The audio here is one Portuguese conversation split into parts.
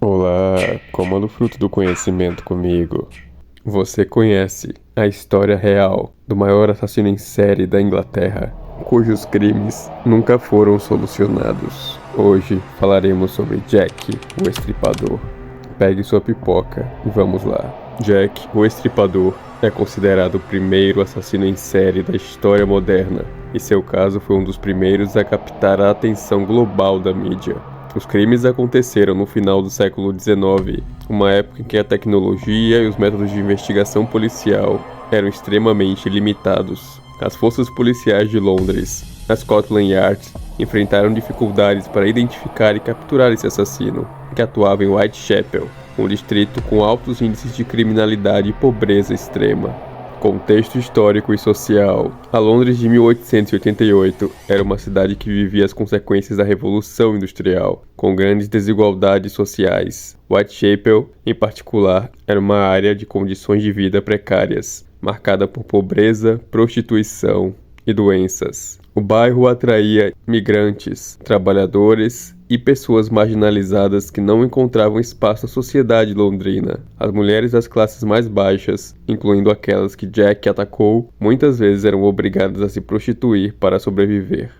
Olá, comando fruto do conhecimento comigo. Você conhece a história real do maior assassino em série da Inglaterra, cujos crimes nunca foram solucionados. Hoje falaremos sobre Jack, o Estripador. Pegue sua pipoca e vamos lá. Jack, o Estripador, é considerado o primeiro assassino em série da história moderna, e seu caso foi um dos primeiros a captar a atenção global da mídia. Os crimes aconteceram no final do século XIX, uma época em que a tecnologia e os métodos de investigação policial eram extremamente limitados. As forças policiais de Londres, a Scotland Yard, enfrentaram dificuldades para identificar e capturar esse assassino, que atuava em Whitechapel, um distrito com altos índices de criminalidade e pobreza extrema. Contexto histórico e social. A Londres de 1888 era uma cidade que vivia as consequências da Revolução Industrial, com grandes desigualdades sociais. Whitechapel, em particular, era uma área de condições de vida precárias, marcada por pobreza, prostituição e doenças. O bairro atraía migrantes, trabalhadores e pessoas marginalizadas que não encontravam espaço na sociedade londrina. As mulheres das classes mais baixas, incluindo aquelas que Jack atacou, muitas vezes eram obrigadas a se prostituir para sobreviver.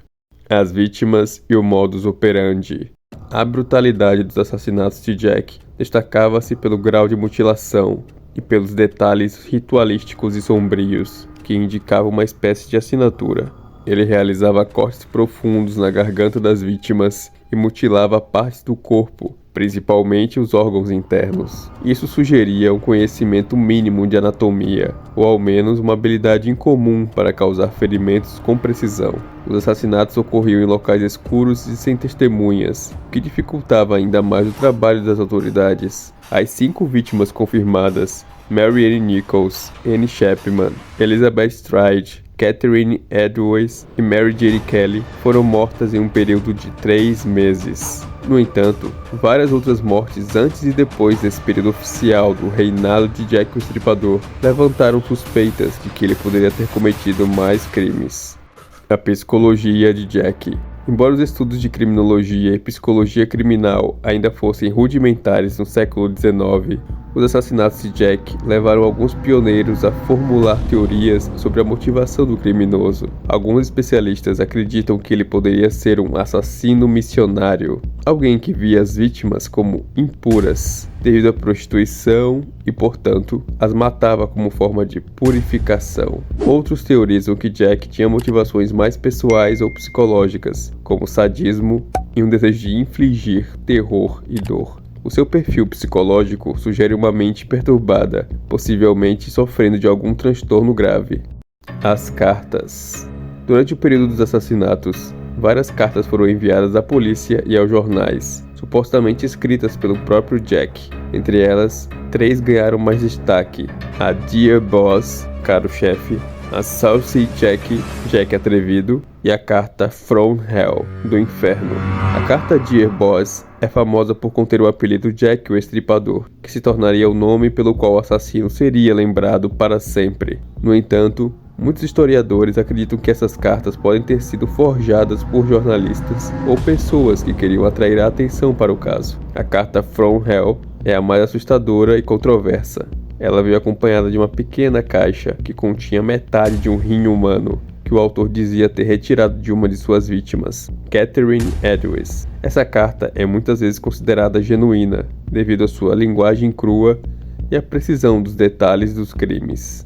As vítimas e o modus operandi. A brutalidade dos assassinatos de Jack destacava-se pelo grau de mutilação e pelos detalhes ritualísticos e sombrios que indicavam uma espécie de assinatura. Ele realizava cortes profundos na garganta das vítimas e mutilava partes do corpo, principalmente os órgãos internos. Isso sugeria um conhecimento mínimo de anatomia, ou ao menos uma habilidade incomum para causar ferimentos com precisão. Os assassinatos ocorriam em locais escuros e sem testemunhas, o que dificultava ainda mais o trabalho das autoridades. As 5 vítimas confirmadas, Mary Ann Nichols, Anne Chapman, Elizabeth Stride, Catherine Edwards e Mary Jane Kelly foram mortas em um período de 3 meses. No entanto, várias outras mortes antes e depois desse período oficial do reinado de Jack o Estripador levantaram suspeitas de que ele poderia ter cometido mais crimes. A psicologia de Jack. Embora os estudos de criminologia e psicologia criminal ainda fossem rudimentares no século XIX, os assassinatos de Jack levaram alguns pioneiros a formular teorias sobre a motivação do criminoso. Alguns especialistas acreditam que ele poderia ser um assassino missionário, alguém que via as vítimas como impuras devido à prostituição e, portanto, as matava como forma de purificação. Outros teorizam que Jack tinha motivações mais pessoais ou psicológicas, como sadismo e um desejo de infligir terror e dor. O seu perfil psicológico sugere uma mente perturbada, possivelmente sofrendo de algum transtorno grave. As cartas. Durante o período dos assassinatos, várias cartas foram enviadas à polícia e aos jornais, supostamente escritas pelo próprio Jack. Entre elas, 3 ganharam mais destaque: a Dear Boss, caro chefe, a Saucy Jack, Jack atrevido, e a carta From Hell, do inferno. A carta Dear Boss é famosa por conter o apelido Jack o Estripador, que se tornaria o nome pelo qual o assassino seria lembrado para sempre. No entanto, muitos historiadores acreditam que essas cartas podem ter sido forjadas por jornalistas ou pessoas que queriam atrair a atenção para o caso. A carta From Hell é a mais assustadora e controversa. Ela veio acompanhada de uma pequena caixa que continha metade de um rim humano, que o autor dizia ter retirado de uma de suas vítimas, Catherine Edwards. Essa carta é muitas vezes considerada genuína, devido à sua linguagem crua e à precisão dos detalhes dos crimes.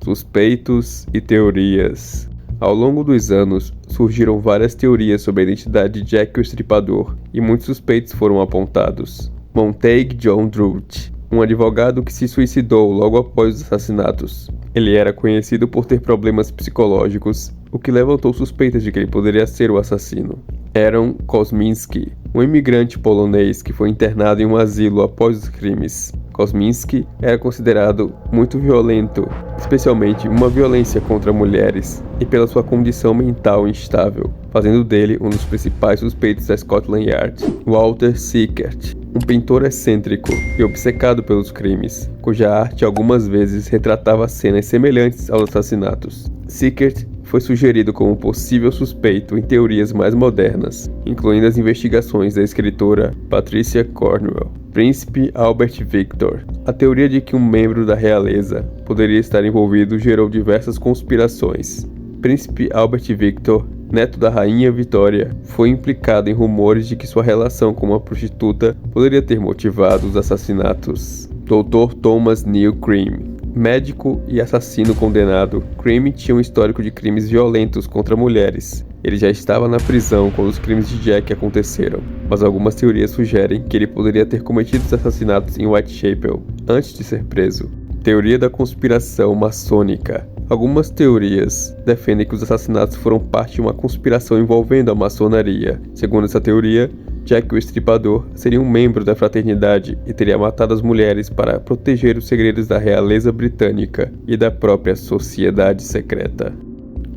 Suspeitos e teorias. Ao longo dos anos, surgiram várias teorias sobre a identidade de Jack o Estripador, e muitos suspeitos foram apontados. Montague John Druitt, um advogado que se suicidou logo após os assassinatos. Ele era conhecido por ter problemas psicológicos, o que levantou suspeitas de que ele poderia ser o assassino. Aaron Kosminski, um imigrante polonês que foi internado em um asilo após os crimes. Kosminski era considerado muito violento, especialmente uma violência contra mulheres, e pela sua condição mental instável, fazendo dele um dos principais suspeitos da Scotland Yard. Walter Sickert, um pintor excêntrico e obcecado pelos crimes, cuja arte algumas vezes retratava cenas semelhantes aos assassinatos. Sickert foi sugerido como possível suspeito em teorias mais modernas, incluindo as investigações da escritora Patricia Cornwell. Príncipe Albert Victor. A teoria de que um membro da realeza poderia estar envolvido gerou diversas conspirações. Príncipe Albert Victor, neto da rainha Vitória, foi implicado em rumores de que sua relação com uma prostituta poderia ter motivado os assassinatos. Dr. Thomas Neil Cream. Médico e assassino condenado, Cream tinha um histórico de crimes violentos contra mulheres. Ele já estava na prisão quando os crimes de Jack aconteceram, mas algumas teorias sugerem que ele poderia ter cometido os assassinatos em Whitechapel antes de ser preso. Teoria da conspiração maçônica. Algumas teorias defendem que os assassinatos foram parte de uma conspiração envolvendo a maçonaria. Segundo essa teoria, Jack o Estripador seria um membro da fraternidade e teria matado as mulheres para proteger os segredos da realeza britânica e da própria sociedade secreta.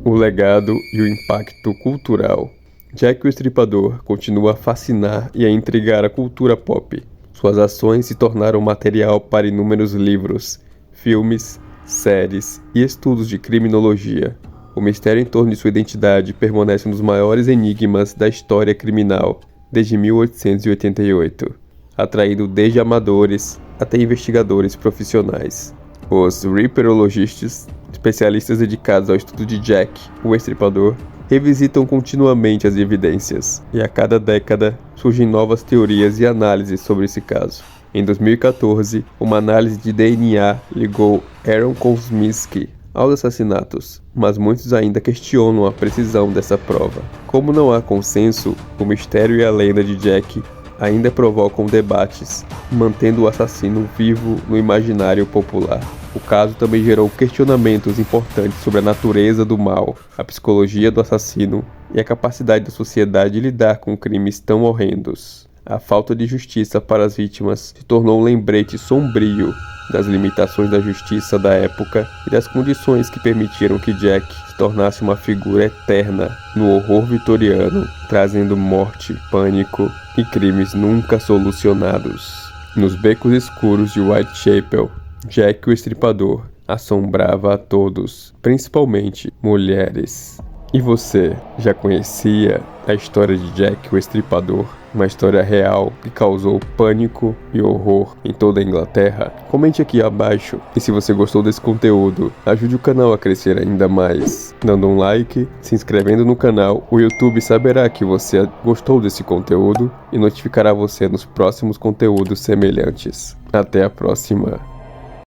O legado e o impacto cultural. Jack o Estripador continua a fascinar e a intrigar a cultura pop. Suas ações se tornaram material para inúmeros livros, filmes, séries e estudos de criminologia. O mistério em torno de sua identidade permanece um dos maiores enigmas da história criminal desde 1888, atraindo desde amadores até investigadores profissionais. Os Ripperologistas, especialistas dedicados ao estudo de Jack, o Estripador, revisitam continuamente as evidências, e a cada década surgem novas teorias e análises sobre esse caso. Em 2014, uma análise de DNA ligou Aaron Kosminski aos assassinatos, mas muitos ainda questionam a precisão dessa prova. Como não há consenso, o mistério e a lenda de Jack ainda provocam debates, mantendo o assassino vivo no imaginário popular. O caso também gerou questionamentos importantes sobre a natureza do mal, a psicologia do assassino e a capacidade da sociedade de lidar com crimes tão horrendos. A falta de justiça para as vítimas se tornou um lembrete sombrio das limitações da justiça da época e das condições que permitiram que Jack se tornasse uma figura eterna no horror vitoriano, trazendo morte, pânico e crimes nunca solucionados. Nos becos escuros de Whitechapel, Jack o Estripador assombrava a todos, principalmente mulheres. E você já conhecia a história de Jack o Estripador? Uma história real que causou pânico e horror em toda a Inglaterra? Comente aqui abaixo, e se você gostou desse conteúdo, ajude o canal a crescer ainda mais, dando um like, se inscrevendo no canal. O YouTube saberá que você gostou desse conteúdo e notificará você nos próximos conteúdos semelhantes. Até a próxima!